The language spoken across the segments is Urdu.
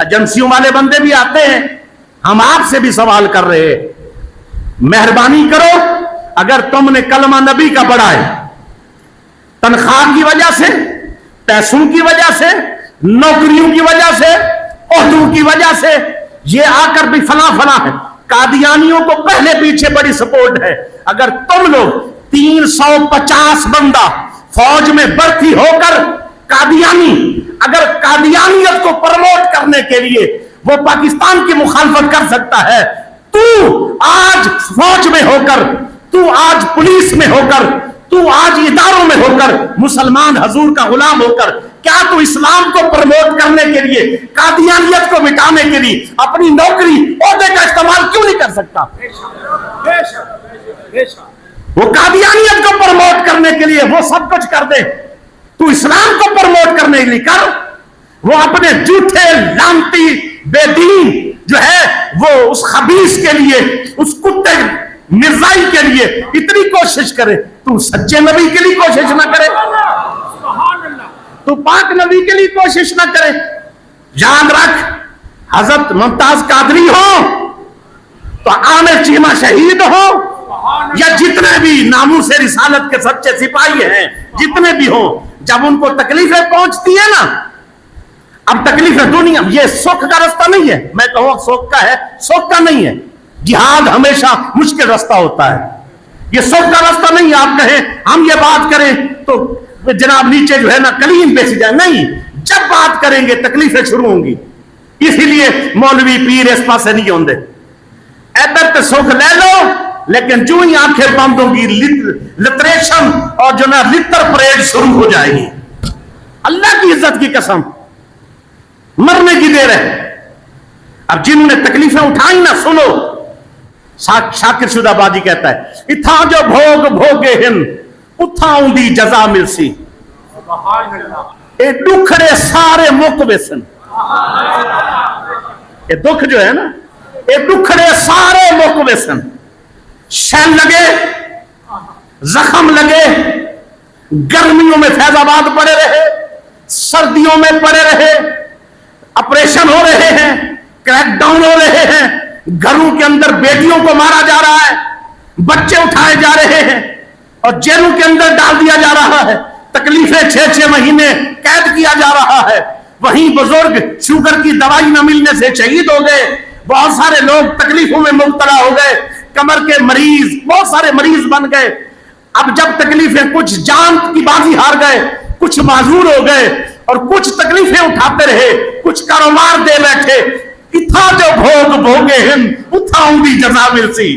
ایجنسیوں والے بندے بھی آتے ہیں. ہم آپ سے بھی سوال کر رہے ہیں, مہربانی کرو, اگر تم نے کلمہ نبی کا پڑھا ہے, تنخواہ کی وجہ سے, پیسوں کی وجہ سے, نوکریوں کی وجہ سے, عہدوں کی وجہ سے, یہ آ کر بھی فلاں فلاں ہے. قادیانیوں کو پہلے پیچھے بڑی سپورٹ ہے. اگر تم لوگ 350 بندہ فوج میں بھرتی ہو کر قادیانی, اگر قادیانیت کو پروموٹ کرنے کے لیے وہ پاکستان کی مخالفت کر سکتا ہے, تو آج فوج میں ہو کر, تو آج پولیس میں ہو کر, تو آج اداروں میں ہو کر, مسلمان حضور کا غلام ہو کر, کیا تو اسلام کو پروموٹ کرنے کے لیے, قادیانیت کو مٹانے کے لیے اپنی نوکری عہدے کا استعمال کیوں نہیں کر سکتا؟ وہ قادیانیت کو پروموٹ کرنے کے لیے وہ سب کچھ کر دے, تو اسلام کو پروموٹ کرنے کے لیے کر. وہ اپنے جھوٹے لانتی بے دین جو ہے وہ اس خبیث کے لیے, اس کتے مرزائی کے لیے اتنی کوشش کرے, تو سچے نبی کے لیے کوشش نہ کرے, تو پاک نبی کے لیے کوشش نہ کرے. یاد رکھ, حضرت ممتاز قادری ہو تو عامر چیمہ شہید ہو, یا جتنے بھی ناموس رسالت کے سچے سپاہی ہیں جتنے بھی ہوں, جب ان کو تکلیفیں پہنچتی ہیں نا, اب تکلیفیں دنیا, یہ سکھ کا رستہ نہیں ہے, میں کہوں سکھ کا ہے, سکھ کا نہیں ہے. جہاد ہمیشہ مشکل رستہ ہوتا ہے, یہ سکھ کا رستہ نہیں ہے. آپ کہیں ہم یہ بات کریں تو جناب نیچے جو ہے نا کلیم بیچ جائے, نہیں, جب بات کریں گے تکلیفیں شروع ہوں گی. اسی لیے مولوی پیر اس پاس سے نہیں ہوندے, ادھر تو سکھ لے لو, لیکن جو ہی آنکھیں بند ہوں گی لٹریشن اور جو نا لٹر پریڈ شروع ہو جائے گی. اللہ کی عزت کی قسم, مرنے کی دیر ہے. اب جنہوں نے تکلیفیں اٹھائی نا, سنو, شاکر شدہ بادی کہتا ہے, اتھا جو بھوگ بھوگے ہن اتھا اندی جزا ملسی, اے دکھڑے سارے مک ویسن. اے دکھ جو ہے نا, اے دکھڑے سارے مک ویسن. شین لگے, زخم لگے, گرمیوں میں فیض آباد پڑے رہے, سردیوں میں پڑے رہے, آپریشن ہو رہے ہیں, کریک ڈاؤن ہو رہے ہیں, گھروں کے اندر بیٹیوں کو مارا جا رہا ہے, بچے اٹھائے جا رہے ہیں اور جیلوں کے اندر ڈال دیا جا رہا ہے, تکلیفیں 6 مہینے قید کیا جا رہا ہے. وہیں بزرگ شوگر کی دوائی نہ ملنے سے شہید ہو گئے, بہت سارے لوگ تکلیفوں میں مبتلا ہو گئے, کمر کے مریض بہت سارے مریض بن گئے. اب جب تکلیفیں, کچھ جان کی بازی ہار گئے, کچھ معذور ہو گئے اور کچھ تکلیفیں اٹھاتے رہے, کچھ کاروبار دے بیٹھے. اتھا جو بھوگ بھوگے ہن اتھا اندی جزا ملسی.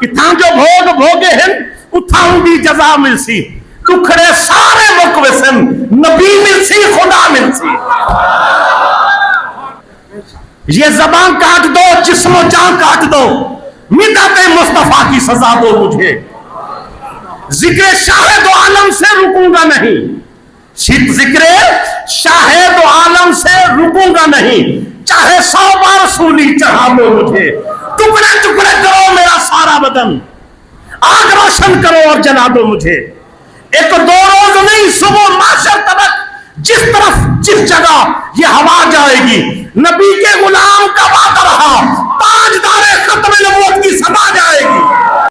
اتھا جو بھوگ بھوگے ہن اتھا اندی جزا ملسی. دکھڑے سارے مک ویسن, نبی ملسی, خدا ملسی. یہ زبان کاٹ دو, جسم و جان کاٹ دو, مدت مصطفیٰ کی سزا دو مجھے. ذکر شاہد و عالم سے رکوں گا نہیں, ذکر شاہد و عالم سے رکوں گا نہیں, چاہے 100 بار سولی چڑھا دو مجھے. ٹکڑے ٹکڑے کرو میرا سارا بدن, آگ روشن کرو اور جلا دو مجھے. ایک 2 روز نہیں, صبح معاشر تک جس طرف جس جگہ یہ ہوا جائے گی, نبی کے غلام کا وعدہ رہا, تاجدار ختم نبوت کی سما جائے گی.